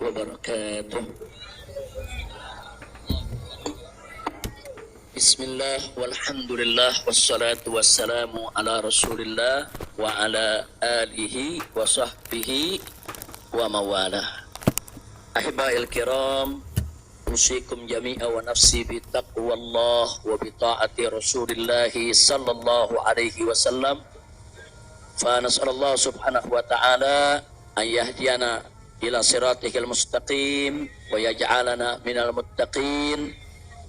wabarakatuh. Bismillah walhamdulillah wassalatu wassalamu ala rasulillah wa ala alihi wa sahbihi wa mawalah. Ahibba'il kiram, usikum jami'a wa nafsi bi taqwallah wa bi ta'ati rasulillah sallallahu alaihi wasallam. Fa nas'alullah subhanahu wa ta'ala an yahdiyana ila siratihil mustaqim wa yaj'alana minal muttaqin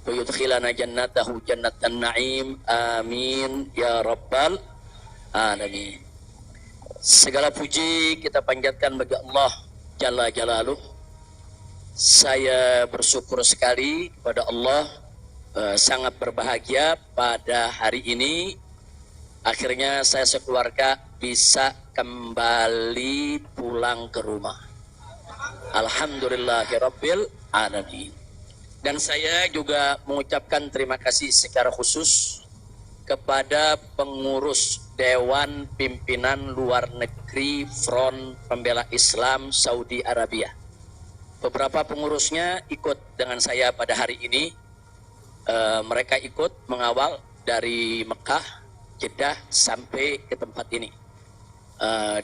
wa yudkhilana jannatahu jannatan na'im, amin ya rabbal alamin. Segala puji kita panjatkan bagi Allah Jalla Jalaluh. Saya bersyukur sekali kepada Allah, sangat berbahagia pada hari ini akhirnya saya sekeluarga bisa kembali pulang ke rumah. Alhamdulillahirabbil alamin. Dan saya juga mengucapkan terima kasih secara khusus kepada pengurus Dewan Pimpinan Luar Negeri Front Pembela Islam Saudi Arabia. Beberapa pengurusnya ikut dengan saya pada hari ini. Mereka ikut mengawal dari Mekah, Jeddah sampai ke tempat ini.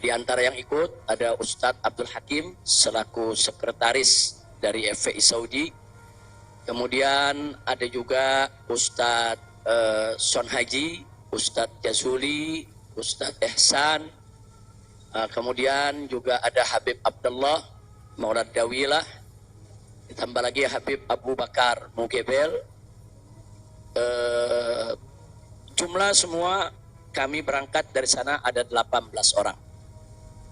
Di antara yang ikut ada Ustadz Abdul Hakim selaku sekretaris dari FPI Saudi. Kemudian ada juga Ustadz Son Haji, Ustadz Jazuli, Ustadz Ehsan. Kemudian juga ada Habib Abdullah Maulad Dawilah, ditambah lagi Habib Abu Bakar Mugebel. Jumlah semua kami berangkat dari sana ada 18 orang.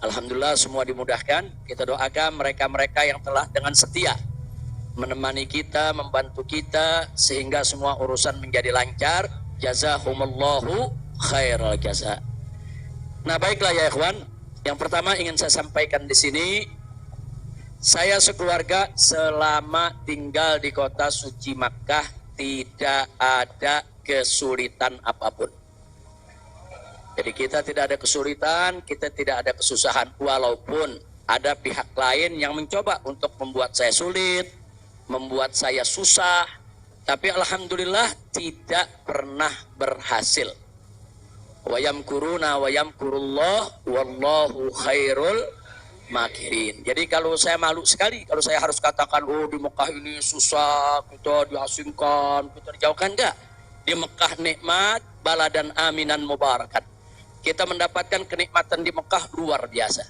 Alhamdulillah semua dimudahkan. Kita doakan mereka-mereka yang telah dengan setia menemani kita, membantu kita sehingga semua urusan menjadi lancar. Jazakumullahu khairal jaza. Nah, baiklah ya ikhwan. Yang pertama ingin saya sampaikan di sini, saya sekeluarga selama tinggal di kota suci Makkah tidak ada kesulitan apapun. Jadi kita tidak ada kesulitan, kita tidak ada kesusahan. Walaupun ada pihak lain yang mencoba untuk membuat saya sulit, membuat saya susah, tapi alhamdulillah tidak pernah berhasil. Wa yamkuruna wa yamkurullah wallahu khairul makirin. Jadi kalau saya malu sekali kalau saya harus katakan, oh di Mekah ini susah, kita diasingkan, kita dijauhkan. Enggak. Di Mekah nikmat, baladan aminan mubarakat. Kita mendapatkan kenikmatan di Mekah luar biasa.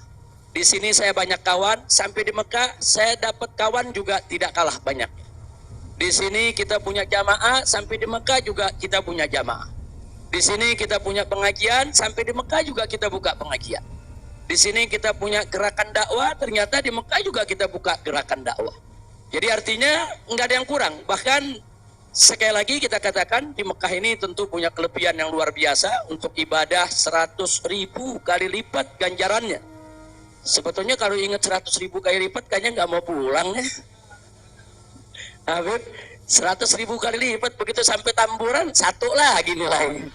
Di sini saya banyak kawan, sampai di Mekah saya dapat kawan juga tidak kalah banyak. Di sini kita punya jamaah, sampai di Mekah juga kita punya jamaah. Di sini kita punya pengajian, sampai di Mekah juga kita buka pengajian. Di sini kita punya gerakan dakwah, ternyata di Mekah juga kita buka gerakan dakwah. Jadi artinya enggak ada yang kurang. Bahkan sekali lagi kita katakan di Mekah ini tentu punya kelebihan yang luar biasa untuk ibadah 100.000 kali lipat ganjarannya. Sebetulnya kalau ingat 100.000 kali lipat kayaknya nggak mau pulang ya. Habib, 100.000 kali lipat begitu sampai Tamburan satu lagi nilainya.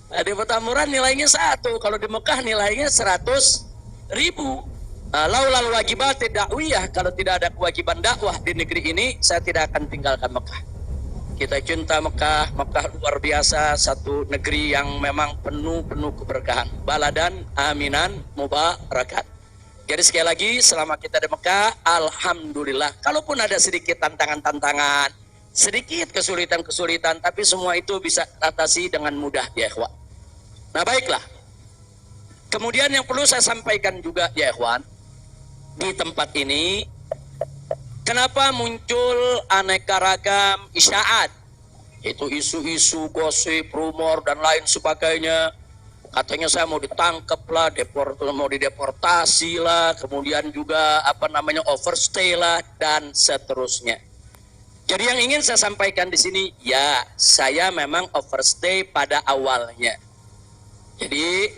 Di Petamburan nilainya 1, kalau di Mekah nilainya 100.000. Laulal wajibat dakwiyah, kalau tidak ada kewajiban dakwah di negeri ini, saya tidak akan tinggalkan Mekah. Kita cinta Mekah, Mekah luar biasa, satu negeri yang memang penuh keberkahan. Baladan aminan mubarakat. Jadi sekali lagi, selama kita di Mekah, alhamdulillah. Kalaupun ada sedikit tantangan-tantangan, sedikit kesulitan-kesulitan, tapi semua itu bisa atasi dengan mudah ya ikhwan. Nah baiklah. Kemudian yang perlu saya sampaikan juga ya ikhwan, di tempat ini kenapa muncul aneka ragam isyaat, itu isu-isu, gosip, rumor dan lain sebagainya. Katanya saya mau ditangkap lah, mau dideportasi lah, kemudian juga overstay lah dan seterusnya. Jadi yang ingin saya sampaikan di sini, ya saya memang overstay pada awalnya. Jadi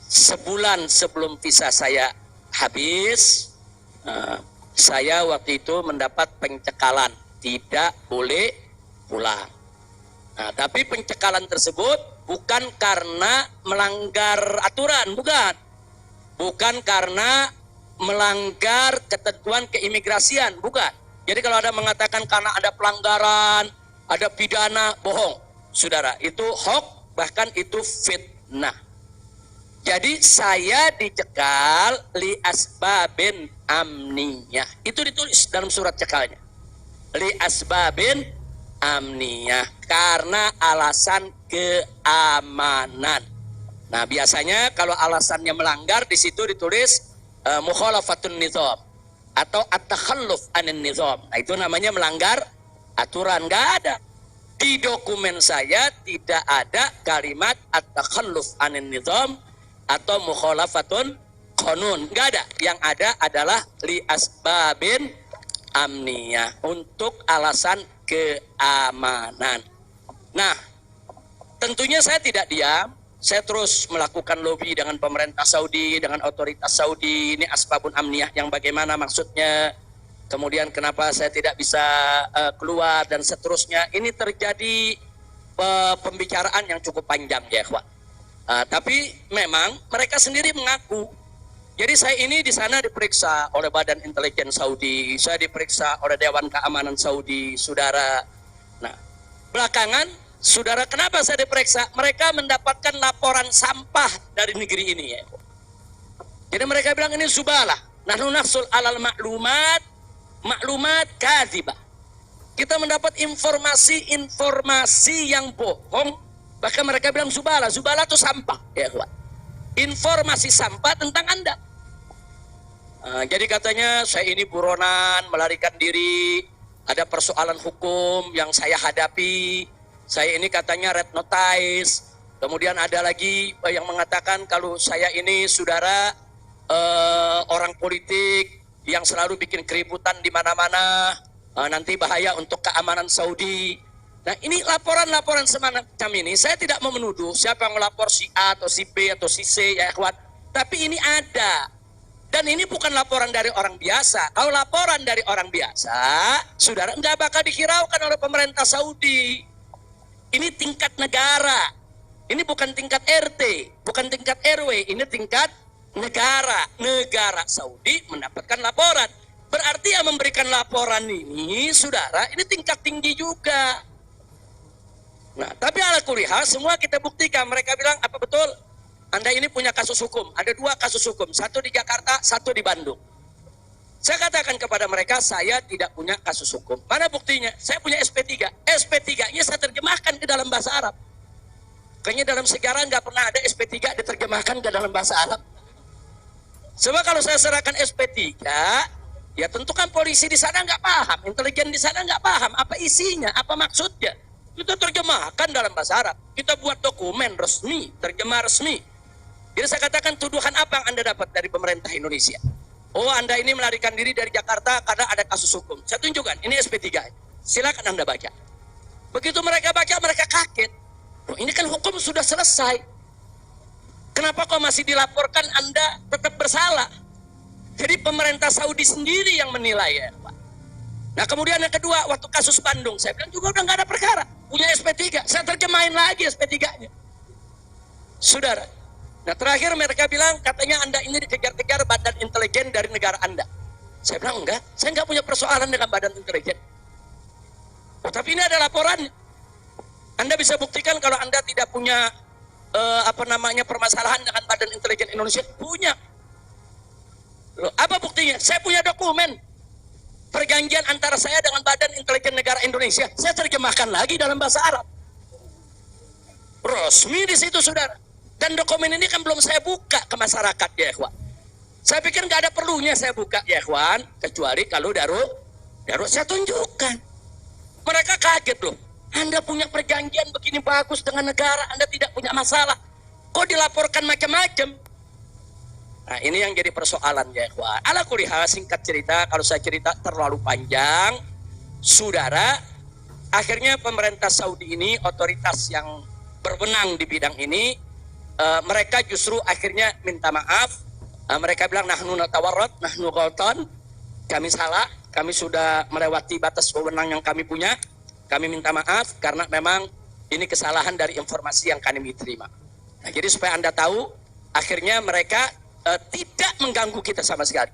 sebulan sebelum visa saya habis, saya waktu itu mendapat pencekalan, tidak boleh pulang. Nah, tapi pencekalan tersebut bukan karena melanggar aturan, bukan karena melanggar ketentuan keimigrasian, bukan. Jadi kalau ada mengatakan karena ada pelanggaran, ada pidana, bohong. Saudara, itu hoax, bahkan itu fitnah. Jadi saya dicekal li asbabin amniyah. Itu ditulis dalam surat cekalnya. Li asbabin amniyah, karena alasan keamanan. Nah, biasanya kalau alasannya melanggar di situ ditulis mukhalafatun nizam atau at-takhalluf anin nizam. Nah, itu namanya melanggar aturan. Enggak ada. Di dokumen saya tidak ada kalimat at-takhalluf anin nizam atau mukhalafatun qanun. Enggak ada. Yang ada adalah li asbabin amniyah, untuk alasan keamanan. Nah, tentunya saya tidak diam. Saya terus melakukan lobby dengan pemerintah Saudi, dengan otoritas Saudi. Ini asbabun amniyah yang bagaimana maksudnya. Kemudian kenapa saya tidak bisa keluar dan seterusnya. Ini terjadi pembicaraan yang cukup panjang ya, ikhwan. Tapi memang mereka sendiri mengaku. Jadi saya ini di sana diperiksa oleh Badan Intelijen Saudi, saya diperiksa oleh Dewan Keamanan Saudi, saudara. Nah, belakangan, saudara, kenapa saya diperiksa? Mereka mendapatkan laporan sampah dari negeri ini ya. Jadi mereka bilang ini zubalah. Nahnu nahsul alal maklumat kadzibah. Kita mendapat informasi yang bohong. Bahkan mereka bilang zubalah. Zubalah itu sampah ya, kawan. Informasi sampah tentang Anda. Jadi katanya saya ini buronan, melarikan diri, ada persoalan hukum yang saya hadapi. Saya ini katanya red notice. Kemudian ada lagi yang mengatakan kalau saya ini saudara orang politik yang selalu bikin keributan di mana-mana, nanti bahaya untuk keamanan Saudi. Nah, ini laporan-laporan semacam ini, saya tidak mau menuduh siapa yang melapor si A atau si B atau si C ya ikhwan. Tapi ini ada. Dan ini bukan laporan dari orang biasa. Kalau laporan dari orang biasa, saudara, nggak bakal dihiraukan oleh pemerintah Saudi. Ini tingkat negara. Ini bukan tingkat RT, bukan tingkat RW, ini tingkat negara. Negara Saudi mendapatkan laporan. Berarti yang memberikan laporan ini, saudara, ini tingkat tinggi juga. Nah, tapi ala kulihal semua kita buktikan. Mereka bilang, apa betul? Anda ini punya kasus hukum. Ada 2 kasus hukum. Satu di Jakarta, satu di Bandung. Saya katakan kepada mereka, saya tidak punya kasus hukum. Mana buktinya? Saya punya SP3. SP3-nya saya terjemahkan ke dalam bahasa Arab. Kayaknya dalam sejarah nggak pernah ada SP3 diterjemahkan ke dalam bahasa Arab. Sebab kalau saya serahkan SP3, ya tentu kan polisi di sana nggak paham, intelijen di sana nggak paham apa isinya, apa maksudnya. Kita terjemahkan dalam bahasa Arab. Kita buat dokumen resmi, terjemah resmi. Jadi saya katakan tuduhan apa yang Anda dapat dari pemerintah Indonesia? Oh, Anda ini melarikan diri dari Jakarta karena ada kasus hukum. Saya tunjukkan, ini SP3. Silakan Anda baca. Begitu mereka baca, mereka kaget. Oh, ini kan hukum sudah selesai. Kenapa kok masih dilaporkan Anda tetap bersalah? Jadi pemerintah Saudi sendiri yang menilai ya, Pak. Nah, kemudian yang kedua, waktu kasus Bandung, saya bilang juga udah nggak ada perkara. Punya SP3, saya terjemahin lagi SP3-nya. Saudara. Nah, terakhir mereka bilang katanya Anda ini dikejar-kejar badan intelijen dari negara Anda. Saya bilang enggak, saya nggak punya persoalan dengan badan intelijen. Oh, tapi ini ada laporan. Anda bisa buktikan kalau Anda tidak punya permasalahan dengan badan intelijen Indonesia. Punya. Loh, apa buktinya? Saya punya dokumen perjanjian antara saya dengan badan intelijen negara Indonesia. Saya terjemahkan lagi dalam bahasa Arab. Resmi di situ, saudara. Dan dokumen ini kan belum saya buka ke masyarakat ya, ikhwan. Saya pikir nggak ada perlunya saya buka ya, ikhwan, kecuali kalau darurat saya tunjukkan. Mereka kaget loh. Anda punya perjanjian begini bagus dengan negara, Anda tidak punya masalah. Kok dilaporkan macam-macam? Nah, ini yang jadi persoalan ya, ikhwan. Ala kulihal, singkat cerita, kalau saya cerita terlalu panjang, saudara, akhirnya pemerintah Saudi ini, otoritas yang berwenang di bidang ini, mereka justru akhirnya minta maaf. Mereka bilang nahnu natawarrat, nahnu ghaltan. Kami salah, kami sudah melewati batas wewenang yang kami punya. Kami minta maaf karena memang ini kesalahan dari informasi yang kami terima. Nah, jadi supaya Anda tahu, akhirnya mereka tidak mengganggu kita sama sekali.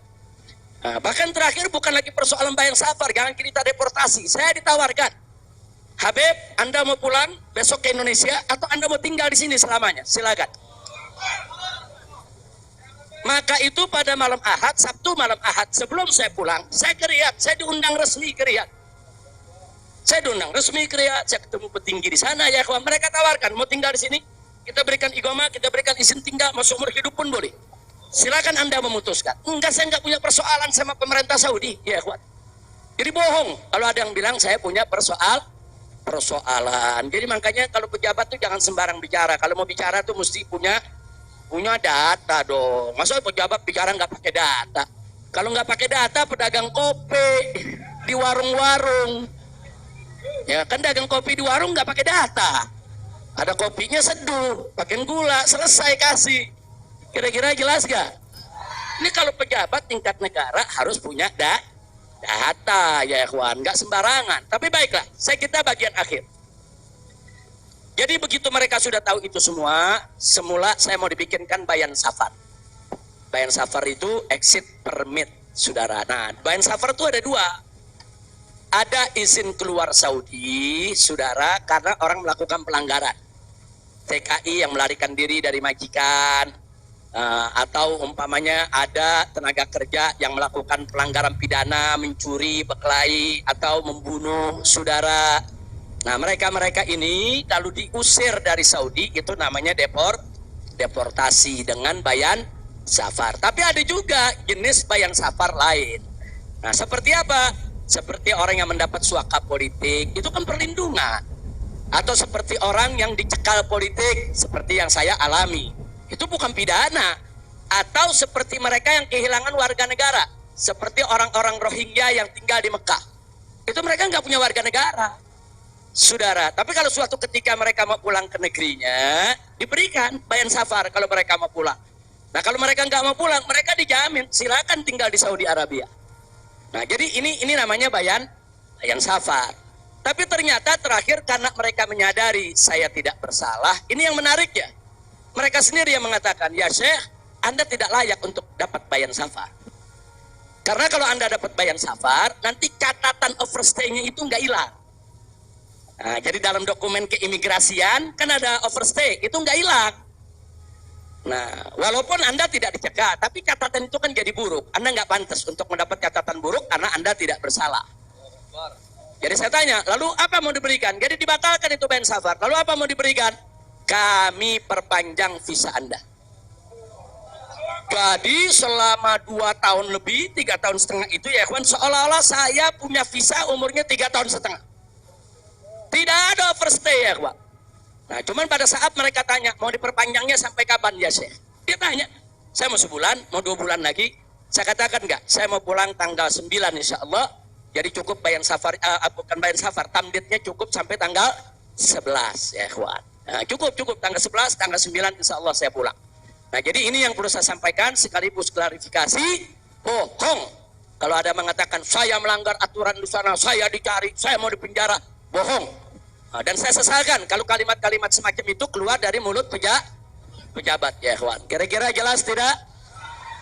Nah, bahkan terakhir bukan lagi persoalan bayang safar, jangan kita deportasi. Saya ditawarkan, Habib, Anda mau pulang besok ke Indonesia atau Anda mau tinggal di sini selamanya? Silakan. Maka itu pada malam Ahad, Sabtu malam Ahad, sebelum saya pulang, saya ke Riyadh, saya diundang resmi ke Riyadh. Saya diundang resmi ke Riyadh, saya ketemu petinggi di sana, ya kawan. Mereka tawarkan, mau tinggal di sini, kita berikan iqamah, kita berikan izin tinggal, mau seumur hidup pun boleh. Silakan Anda memutuskan. Enggak, saya enggak punya persoalan sama pemerintah Saudi, ya kawan. Jadi bohong kalau ada yang bilang saya punya persoalan. Jadi makanya kalau pejabat tuh jangan sembarang bicara. Kalau mau bicara tuh mesti punya data dong. Masa pejabat bicara nggak pakai data? Kalau nggak pakai data, pedagang kopi di warung-warung, ya kan dagang kopi di warung nggak pakai data. Ada kopinya seduh, pakai gula, selesai kasih. Kira-kira jelas gak? Ini kalau pejabat tingkat negara harus punya data, ya ikhwan, nggak sembarangan. Tapi baiklah, kita bagian akhir. Jadi begitu mereka sudah tahu itu semua, semula saya mau dibikinkan bayan safar. Bayan safar itu exit permit, saudara. Nah, bayan safar itu ada dua. Ada izin keluar Saudi, saudara, karena orang melakukan pelanggaran. TKI yang melarikan diri dari majikan, atau umpamanya ada tenaga kerja yang melakukan pelanggaran pidana, mencuri, berkelahi, atau membunuh saudara. Nah, mereka ini kalau diusir dari Saudi itu namanya deportasi dengan bayan safar. Tapi ada juga jenis bayan safar lain. Nah, seperti apa? Seperti orang yang mendapat suaka politik, itu kan perlindungan. Atau seperti orang yang dicekal politik, seperti yang saya alami. Itu bukan pidana. Atau seperti mereka yang kehilangan warga negara, seperti orang-orang Rohingya yang tinggal di Mekah. Itu mereka nggak punya warga negara, saudara. Tapi kalau suatu ketika mereka mau pulang ke negerinya, diberikan bayan safar kalau mereka mau pulang. Nah, kalau mereka nggak mau pulang, mereka dijamin silakan tinggal di Saudi Arabia. Nah, jadi ini namanya bayan safar. Tapi ternyata terakhir karena mereka menyadari saya tidak bersalah, ini yang menarik ya. Mereka sendiri yang mengatakan, ya Syekh, Anda tidak layak untuk dapat bayan safar. Karena kalau Anda dapat bayan safar, nanti catatan overstay-nya itu nggak hilang. Nah, jadi dalam dokumen keimigrasian kan ada overstay, itu nggak hilang. Nah, walaupun Anda tidak dicegah, tapi catatan itu kan jadi buruk. Anda nggak pantas untuk mendapat catatan buruk karena Anda tidak bersalah. Jadi saya tanya, lalu apa mau diberikan? Jadi dibatalkan itu bayan safar. Lalu apa mau diberikan? Kami perpanjang visa Anda. Jadi selama 2 tahun lebih, 3 tahun setengah itu ya kawan, seolah-olah saya punya visa umurnya 3 tahun setengah. Tidak ada overstay ya kawan. Nah, cuman pada saat mereka tanya, mau diperpanjangnya sampai kapan ya Syekh? Dia tanya, saya mau sebulan, mau 2 bulan lagi. Saya katakan enggak, saya mau pulang tanggal 9 insya Allah. Jadi cukup bayan safar, bukan bayan safar, tamdidnya cukup sampai tanggal 11 ya kawan. Nah, cukup tanggal 11, tanggal 9 insya Allah saya pulang. Nah, jadi ini yang perlu saya sampaikan sekaligus klarifikasi, bohong. Kalau ada mengatakan saya melanggar aturan di sana, saya dicari, saya mau dipenjara, bohong. Nah, dan saya sesalkan kalau kalimat-kalimat semacam itu keluar dari mulut pejabat ya kawan. Kira-kira jelas tidak?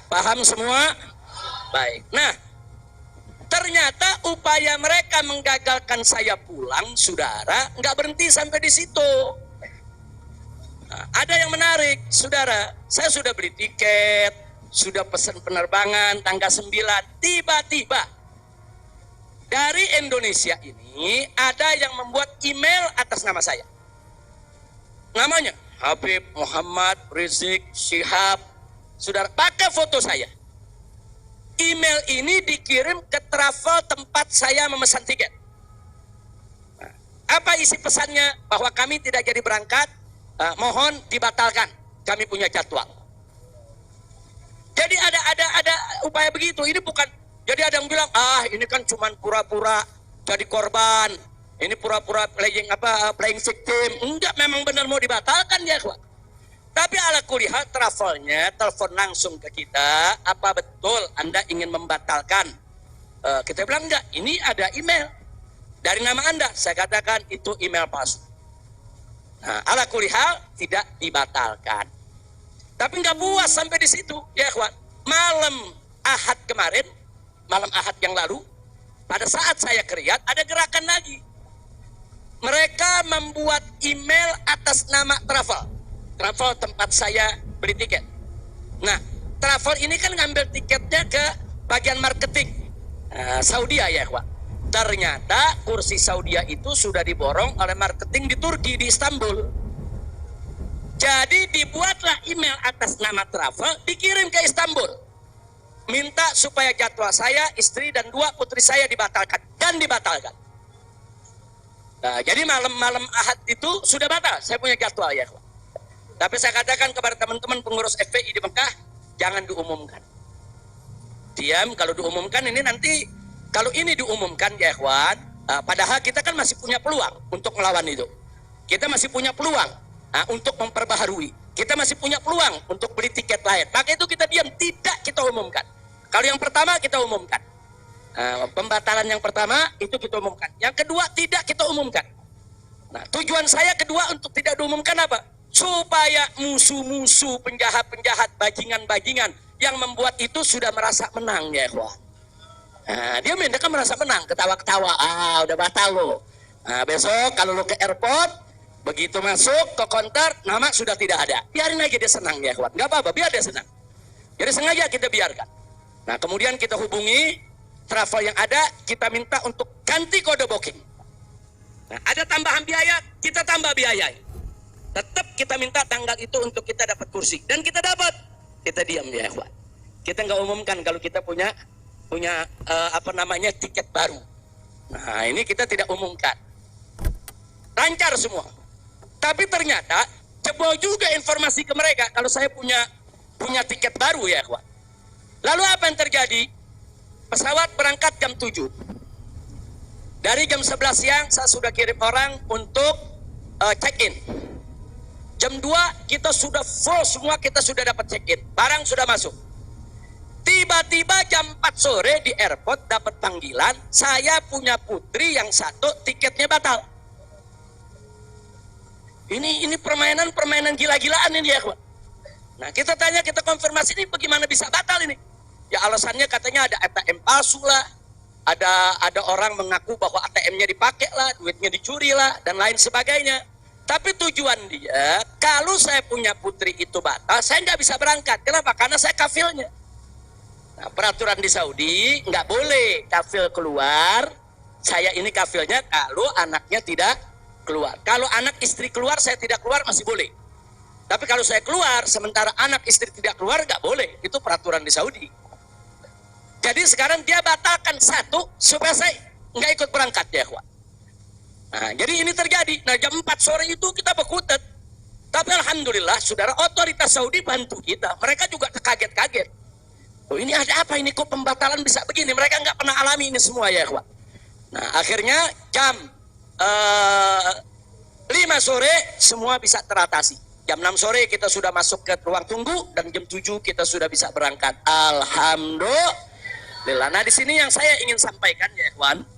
Paham semua? Baik. Nah, ternyata upaya mereka menggagalkan saya pulang, saudara, nggak berhenti sampai di situ. Nah, ada yang menarik, saudara. Saya sudah beli tiket, sudah pesan penerbangan tanggal 9. Tiba-tiba dari Indonesia ini ada yang membuat email atas nama saya. Namanya Habib Muhammad Rizik Syihab. Saudara, pakai foto saya. Email ini dikirim ke travel tempat saya memesan tiket. Nah, apa isi pesannya? Bahwa kami tidak jadi berangkat, mohon dibatalkan. Kami punya jadwal. Jadi ada upaya begitu. Ini bukan. Jadi ada yang bilang, ini kan cuma pura-pura jadi korban. Ini pura-pura playing victim. Enggak, memang benar mau dibatalkan ya, kawan. Tapi ala kuliah travelnya telepon langsung ke kita, apa betul Anda ingin membatalkan? Kita bilang enggak, ini ada email dari nama Anda. Saya katakan itu email palsu. Nah, ala kuliah tidak dibatalkan. Tapi enggak puas sampai di situ, ya kawan. Malam Ahad kemarin, malam Ahad yang lalu, pada saat saya ke Riyadh, ada gerakan lagi. Mereka membuat email atas nama travel. Travel tempat saya beli tiket. Nah, travel ini kan ngambil tiketnya ke bagian marketing. Saudi ya, Pak. Ternyata kursi Saudi itu sudah diborong oleh marketing di Turki, di Istanbul. Jadi dibuatlah email atas nama travel, dikirim ke Istanbul. Minta supaya jadwal saya, istri dan 2 putri saya dibatalkan. Dan dibatalkan. Nah, jadi malam-malam Ahad itu sudah batal. Saya punya jadwal ya. Tapi saya katakan kepada teman-teman pengurus FPI di Mekah, jangan diumumkan. Diam, kalau diumumkan ini nanti, kalau ini diumumkan ya ikhwan, padahal kita kan masih punya peluang untuk melawan itu. Kita masih punya peluang untuk memperbaharui. Kita masih punya peluang untuk beli tiket lain. Maka itu kita diam, tidak kita umumkan. Kalau yang pertama kita umumkan. Pembatalan yang pertama itu kita umumkan. Yang kedua tidak kita umumkan. Nah, tujuan saya kedua untuk tidak diumumkan apa? Supaya musuh-musuh, penjahat-penjahat, bajingan-bajingan yang membuat itu sudah merasa menang ya ikhwan. Dia kan merasa menang, ketawa-ketawa, udah batal lo. Besok kalau lo ke airport, begitu masuk ke counter, nama sudah tidak ada. Biarin aja dia senang ya ikhwan, nggak apa-apa, biar dia senang. Jadi sengaja kita biarkan. Nah, kemudian kita hubungi travel yang ada, kita minta untuk ganti kode booking. Nah, ada tambahan biaya, kita tambah biaya. Tetap kita minta tanggal itu untuk kita dapat kursi. Dan kita dapat. Kita diam ya ikhwan. Kita nggak umumkan kalau kita punya tiket baru. Nah, ini kita tidak umumkan. Lancar semua. Tapi ternyata jebol juga informasi ke mereka kalau saya punya tiket baru ya ikhwan. Lalu apa yang terjadi? Pesawat berangkat jam 7. Dari jam 11 siang saya sudah kirim orang untuk check-in. Jam 2 kita sudah full semua, kita sudah dapat check-in. Barang sudah masuk. Tiba-tiba jam 4 sore di airport dapat panggilan, saya punya putri yang satu tiketnya batal. Ini permainan gila-gilaan ini ya, Pak. Nah, kita tanya, kita konfirmasi ini bagaimana bisa batal ini? Ya alasannya katanya ada ATM palsu lah, ada orang mengaku bahwa ATM-nya dipakai lah, duitnya dicuri lah, dan lain sebagainya. Tapi tujuan dia, kalau saya punya putri itu batal, saya nggak bisa berangkat. Kenapa? Karena saya kafilnya. Nah, peraturan di Saudi nggak boleh kafil keluar. Saya ini kafilnya kalau anaknya tidak keluar. Kalau anak istri keluar, saya tidak keluar masih boleh. Tapi kalau saya keluar, sementara anak istri tidak keluar, nggak boleh. Itu peraturan di Saudi. Jadi sekarang dia batalkan satu supaya saya nggak ikut berangkat ya, Wak. Nah, jadi ini terjadi. Nah, jam 4 sore itu kita berkutat. Tapi alhamdulillah, saudara, otoritas Saudi bantu kita. Mereka juga kaget-kaget. Oh, ini ada apa ini? Kok pembatalan bisa begini? Mereka nggak pernah alami ini semua ya, Wak. Nah, akhirnya jam 5 sore semua bisa teratasi. Jam 6 sore kita sudah masuk ke ruang tunggu dan jam 7 kita sudah bisa berangkat. Alhamdulillah. Nah, di sini yang saya ingin sampaikan ya, Ikhwan.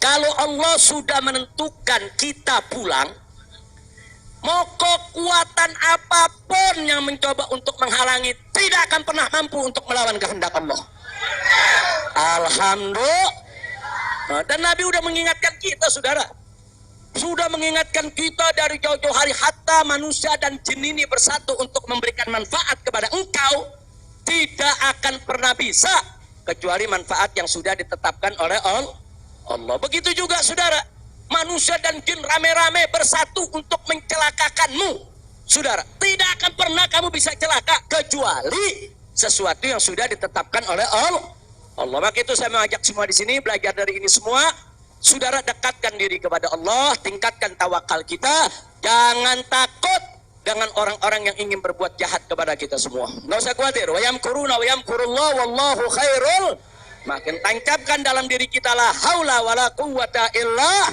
Kalau Allah sudah menentukan kita pulang, mau kekuatan apapun yang mencoba untuk menghalangi tidak akan pernah mampu untuk melawan kehendak Allah. Alhamdulillah. Dan Nabi sudah mengingatkan kita, saudara. Sudah mengingatkan kita dari jauh-jauh hari, hatta manusia dan jin ini bersatu untuk memberikan manfaat kepada engkau, tidak akan pernah bisa kecuali manfaat yang sudah ditetapkan oleh Allah. Begitu juga saudara, manusia dan jin rame-rame bersatu untuk mencelakakanmu. Saudara, tidak akan pernah kamu bisa celaka kecuali sesuatu yang sudah ditetapkan oleh Allah. Maka itu saya mengajak semua di sini belajar dari ini semua. Saudara, dekatkan diri kepada Allah, tingkatkan tawakal kita, jangan takut dengan orang-orang yang ingin berbuat jahat kepada kita semua. Nggak usah khawatir. Wa yamkuruna wa yamkurullah wallahu khairul. Makin tancapkan dalam diri kita la haula wala quwwata illa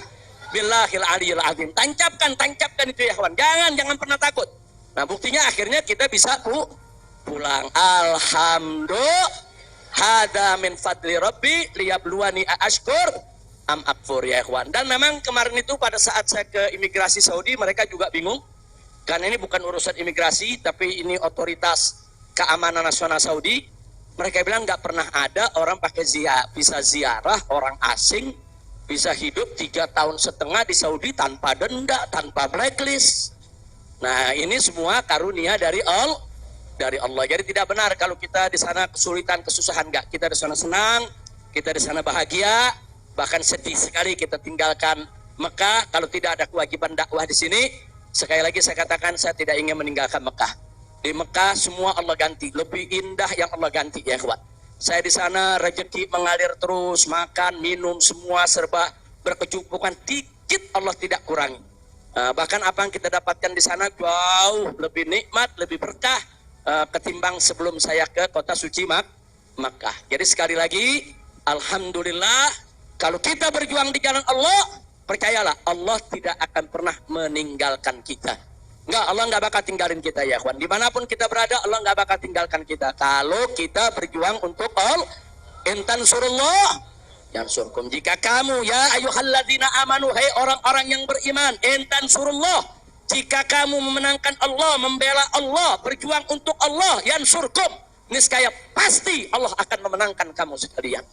billahil aliyil azim. Tancapkan itu ya kawan. Jangan pernah takut. Nah, buktinya akhirnya kita bisa pulang. Alhamdulillah. Hada min fadli rabbi liyabluwani ashkur am akfur ya kawan. Dan memang kemarin itu pada saat saya ke imigrasi Saudi, mereka juga bingung. Karena ini bukan urusan imigrasi, tapi ini otoritas keamanan nasional Saudi. Mereka bilang nggak pernah ada orang pakai bisa ziarah orang asing, bisa hidup 3,5 tahun di Saudi tanpa denda, tanpa blacklist. Nah ini semua karunia dari Allah. Jadi tidak benar kalau kita di sana kesulitan, kesusahan. Enggak, kita di sana senang, kita di sana bahagia, bahkan sedih sekali kita tinggalkan Mekah kalau tidak ada kewajiban dakwah di sini. Sekali lagi saya katakan, saya tidak ingin meninggalkan Mekah. Di Mekah semua Allah ganti, lebih indah yang Allah ganti ya kawan. Saya di sana rezeki mengalir terus, makan, minum semua serba berkecukupan, dikit Allah tidak kurangi. Bahkan apa yang kita dapatkan di sana jauh lebih nikmat, lebih berkah ketimbang sebelum saya ke kota suci Makkah. Jadi sekali lagi, alhamdulillah, kalau kita berjuang di jalan Allah, percayalah Allah tidak akan pernah meninggalkan kita. Enggak, Allah enggak bakal tinggalin kita ya kawan. Dimanapun kita berada, Allah enggak bakal tinggalkan kita. Kalau kita berjuang untuk Allah, intan surullah yansurkum. Jika kamu ya ayyuhalladzina amanu, hai orang-orang yang beriman, intan surullah, jika kamu memenangkan Allah, membela Allah, berjuang untuk Allah, yansurkum, niscaya pasti Allah akan memenangkan kamu sekalian.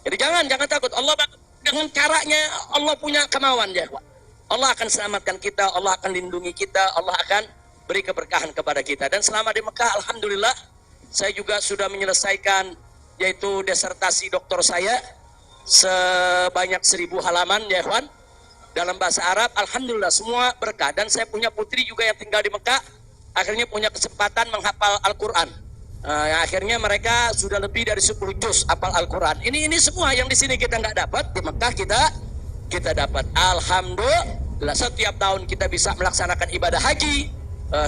Jadi jangan takut. Allah dengan caranya Allah punya kemauan ya kawan. Allah akan selamatkan kita, Allah akan lindungi kita, Allah akan beri keberkahan kepada kita. Dan selama di Mekah, alhamdulillah, saya juga sudah menyelesaikan yaitu disertasi doktor saya sebanyak 1000 halaman ya kawan, dalam bahasa Arab. Alhamdulillah semua berkah. Dan saya punya putri juga yang tinggal di Mekah, akhirnya punya kesempatan menghafal Al-Quran. Akhirnya mereka sudah lebih dari 10 juz hafal Al-Quran. Ini semua yang di sini kita nggak dapat, di Mekah kita dapat. Alhamdulillah, setiap tahun kita bisa melaksanakan ibadah haji,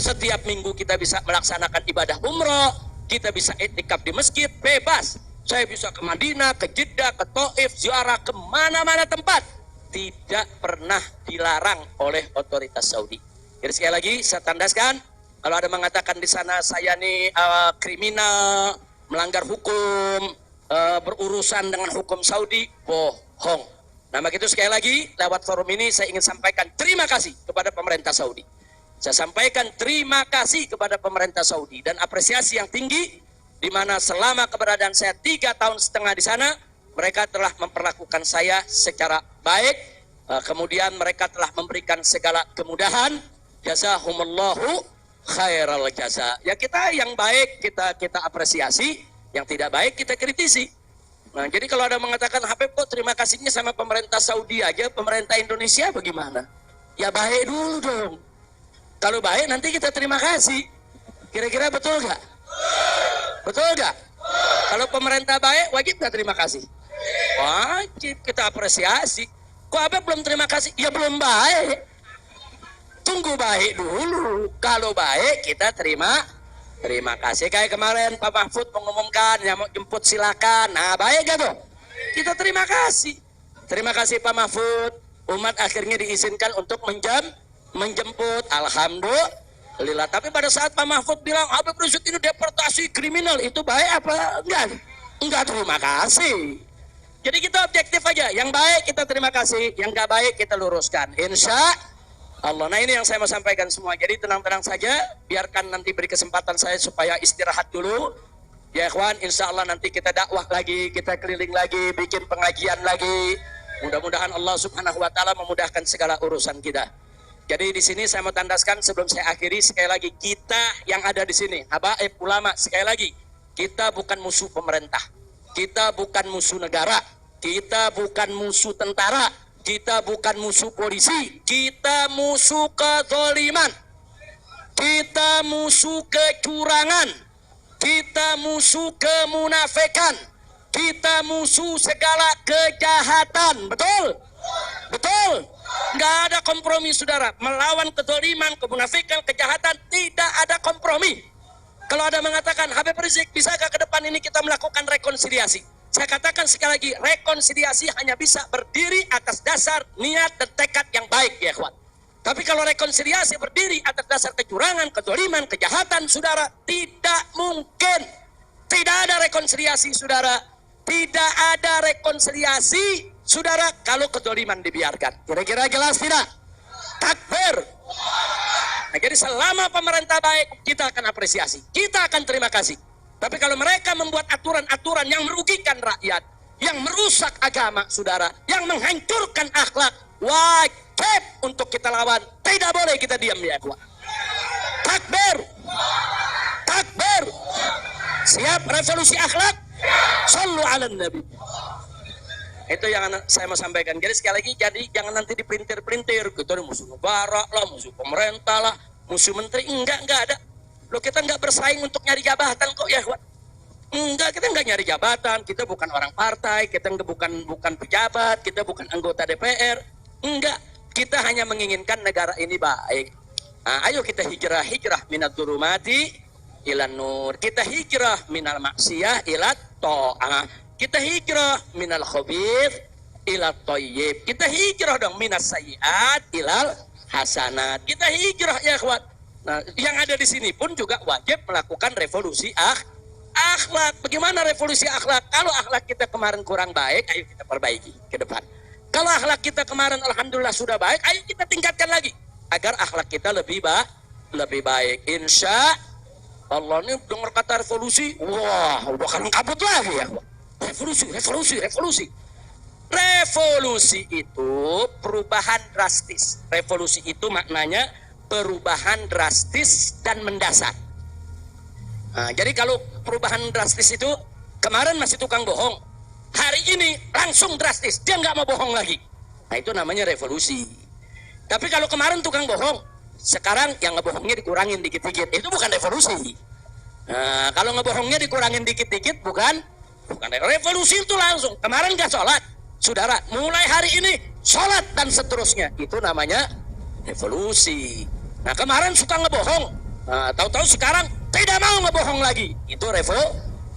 setiap minggu kita bisa melaksanakan ibadah umroh, kita bisa iktikaf di masjid bebas. Saya bisa ke Madinah, ke Jeddah, ke Taif, ziarah kemana-mana tempat, tidak pernah dilarang oleh otoritas Saudi. Jadi sekali lagi saya tandaskan, kalau ada mengatakan di sana saya nih kriminal, melanggar hukum, berurusan dengan hukum Saudi, bohong. Nah begitu, sekali lagi lewat forum ini saya ingin sampaikan terima kasih kepada pemerintah Saudi. Saya sampaikan terima kasih kepada pemerintah Saudi dan apresiasi yang tinggi, di mana selama keberadaan saya 3,5 tahun di sana, mereka telah memperlakukan saya secara baik, kemudian mereka telah memberikan segala kemudahan. Jazahumullahu khairal jaza. Ya kita yang baik kita apresiasi, yang tidak baik kita kritisi. Nah, jadi kalau ada mengatakan Habib kok terima kasihnya sama pemerintah Saudi aja, pemerintah Indonesia bagaimana? Ya baik dulu dong. Kalau baik nanti kita terima kasih. Kira-kira betul nggak? Betul nggak? Kalau pemerintah baik wajib nggak terima kasih? Wajib, kita apresiasi. Kok Habib belum terima kasih? Ya belum baik. Tunggu baik dulu. Kalau baik kita terima kasih. Kayak kemarin Pak Mahfud mengumumkan yang mau jemput silakan. Nah baik gak tuh? Kita terima kasih. Terima kasih Pak Mahfud. Umat akhirnya diizinkan untuk menjemput. Alhamdulillah. Tapi pada saat Pak Mahfud bilang Habib Rizik ini deportasi kriminal, itu baik apa? Enggak terima kasih. Jadi kita objektif aja. Yang baik kita terima kasih, yang gak baik kita luruskan, insya Allah. Nah ini yang saya mau sampaikan semua. Jadi tenang-tenang saja, biarkan nanti beri kesempatan saya supaya istirahat dulu. Ya ikhwan, insya Allah nanti kita dakwah lagi, kita keliling lagi, bikin pengajian lagi. Mudah-mudahan Allah Subhanahu wa Ta'ala memudahkan segala urusan kita. Jadi di sini saya mau tandaskan sebelum saya akhiri, sekali lagi kita yang ada di sini, habaib ulama, sekali lagi kita bukan musuh pemerintah, kita bukan musuh negara, kita bukan musuh tentara, kita bukan musuh polisi, kita musuh kezaliman, kita musuh kecurangan, kita musuh kemunafikan, kita musuh segala kejahatan. Betul? Betul? Nggak ada kompromi saudara. Melawan kezaliman, kemunafikan, kejahatan, tidak ada kompromi. Kalau ada mengatakan Habib Rizik, bisakah ke depan ini kita melakukan rekonsiliasi? Saya katakan sekali lagi, rekonsiliasi hanya bisa berdiri atas dasar niat dan tekad yang baik ya kawan. Tapi kalau rekonsiliasi berdiri atas dasar kecurangan, kezaliman, kejahatan, saudara, tidak mungkin. Tidak ada rekonsiliasi saudara. Tidak ada rekonsiliasi saudara kalau kezaliman dibiarkan. Kira-kira jelas tidak? Takbir. Nah, jadi selama pemerintah baik, kita akan apresiasi, kita akan terima kasih. Tapi kalau mereka membuat aturan-aturan yang merugikan rakyat, yang merusak agama, saudara, yang menghancurkan akhlak, wajib untuk kita lawan. Tidak boleh kita diam, ya ikhwan. Takbir, takbir. Siap revolusi akhlak? Shallu ala nabi. Itu yang saya mau sampaikan. Jadi sekali lagi, jadi jangan nanti dipelintir-pelintir. Kita ada musuh negara lah, musuh pemerintah lah, musuh menteri. Enggak ada. Loh, kita enggak bersaing untuk nyari jabatan kok, ya ikhwan. Enggak, kita enggak nyari jabatan. Kita bukan orang partai, kita bukan pejabat, kita bukan anggota DPR. Enggak, kita hanya menginginkan negara ini baik. Nah, ayo kita hijrah minat durumati ilan nur. Kita hijrah minal maksiyah ilat to'ah. Kita hijrah minal khabith ilat toyib. Kita hijrah dong minas sayyiat ilal hasanat. Kita hijrah, ya ikhwan. Nah, yang ada di sini pun juga wajib melakukan revolusi akhlak. Bagaimana revolusi akhlak? Kalau akhlak kita kemarin kurang baik, ayo kita perbaiki ke depan. Kalau akhlak kita kemarin alhamdulillah sudah baik, ayo kita tingkatkan lagi agar akhlak kita lebih baik. Insya Allah. Ini dengar kata revolusi, wah udah kan kabut lagi ya. Revolusi itu perubahan drastis. Revolusi itu maknanya perubahan drastis dan mendasar. Nah, jadi kalau perubahan drastis itu kemarin masih tukang bohong, hari ini langsung drastis, dia nggak mau bohong lagi. Nah, itu namanya revolusi. Tapi kalau kemarin tukang bohong, sekarang yang ngebohongnya dikurangin dikit-dikit, itu bukan revolusi. Nah, kalau ngebohongnya dikurangin dikit-dikit bukan revolusi. Itu langsung. Kemarin nggak sholat, saudara, mulai hari ini sholat dan seterusnya, itu namanya revolusi. Nah, kemarin suka ngebohong, nah, tahu-tahu sekarang tidak mau ngebohong lagi, itu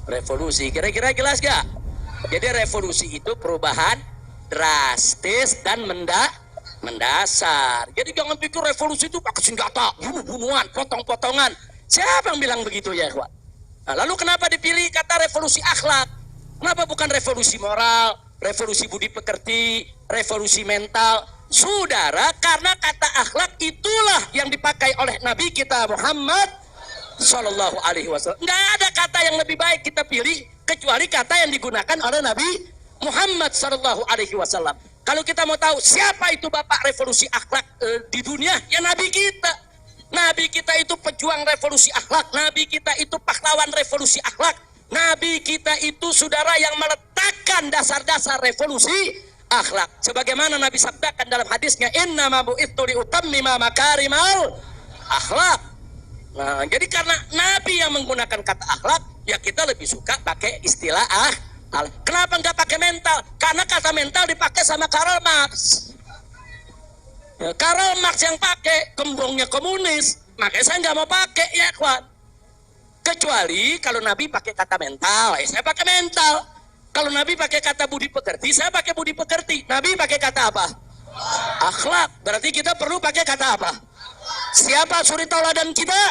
revolusi. Kira-kira jelas gak? Jadi revolusi itu perubahan drastis dan mendasar. Jadi jangan pikir revolusi itu pakai senjata, bunuh-bunuhan, potong-potongan. Siapa yang bilang begitu, ya ikhwan? Nah, lalu kenapa dipilih kata revolusi akhlak? Kenapa bukan revolusi moral, revolusi budi pekerti, revolusi mental? Saudara, karena kata akhlak itulah yang dipakai oleh Nabi kita Muhammad Sallallahu Alaihi Wasallam. Nggak ada kata yang lebih baik kita pilih kecuali kata yang digunakan oleh Nabi Muhammad Sallallahu Alaihi Wasallam. Kalau kita mau tahu siapa itu bapak revolusi akhlak di dunia, ya Nabi kita. Nabi kita itu pejuang revolusi akhlak. Nabi kita itu pahlawan revolusi akhlak. Nabi kita itu saudara yang meletakkan dasar-dasar revolusi akhlak. Sebagaimana Nabi sabdakan dalam hadisnya, innama bu'ithu liutammima makarimal akhlak. Nah, jadi karena Nabi yang menggunakan kata akhlak, ya kita lebih suka pakai istilah Kenapa nggak pakai mental? Karena kata mental dipakai sama Karl Marx. Ya, Karl Marx yang pakai, kembongnya komunis, makanya saya nggak mau pakai, ya kawan. Kecuali kalau Nabi pakai kata mental, ya saya pakai mental. Kalau Nabi pakai kata budi pekerti, saya pakai budi pekerti. Nabi pakai kata apa? Akhlak. Berarti kita perlu pakai kata apa? Siapa suri tauladan kita?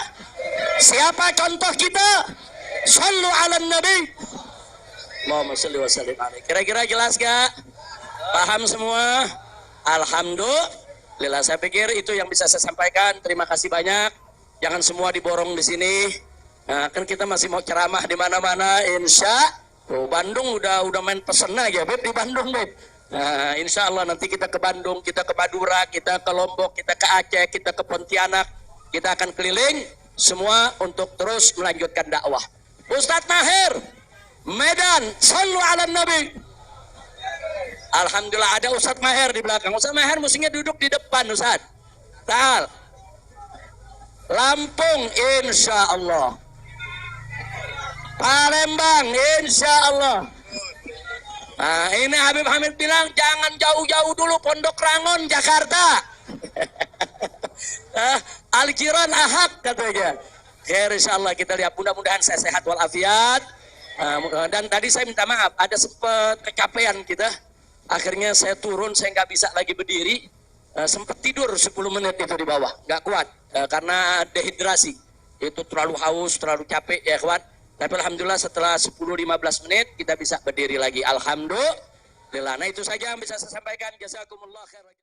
Siapa contoh kita? Shallu ala nabi. Muhammad sallallahu alaihi wasallam. Kira-kira jelas gak? Paham semua? Alhamdulillah. Saya pikir itu yang bisa saya sampaikan. Terima kasih banyak. Jangan semua diborong di sini. Nah, kan kita masih mau ceramah di mana-mana. Insya Bandung udah main pesen aja, Beb, di Bandung, Beb. Nah, insya Allah nanti kita ke Bandung, kita ke Madura, kita ke Lombok, kita ke Aceh, kita ke Pontianak. Kita akan keliling semua untuk terus melanjutkan dakwah. Ustadz Maher, Medan, sallu ala nabi. Alhamdulillah ada Ustadz Maher di belakang. Ustadz Maher mestinya duduk di depan, Ustadz. Tal. Lampung, insya Allah. Palembang, insya Allah. Nah, ini Habib Hamid bilang jangan jauh-jauh dulu, Pondok Rangon, Jakarta. Al-Jiran Ahad katanya. Insya Allah kita lihat, mudah-mudahan saya sehat walafiat. Dan tadi saya minta maaf, ada sempat kecapean kita. Akhirnya saya turun, saya nggak bisa lagi berdiri. Sempat tidur 10 menit itu di bawah, nggak kuat karena dehidrasi. Itu terlalu haus, terlalu capek ya kawan. Tapi alhamdulillah setelah 10-15 menit kita bisa berdiri lagi. Alhamdulillah. Nah itu saja yang bisa saya sampaikan. Jazakumullah khairan.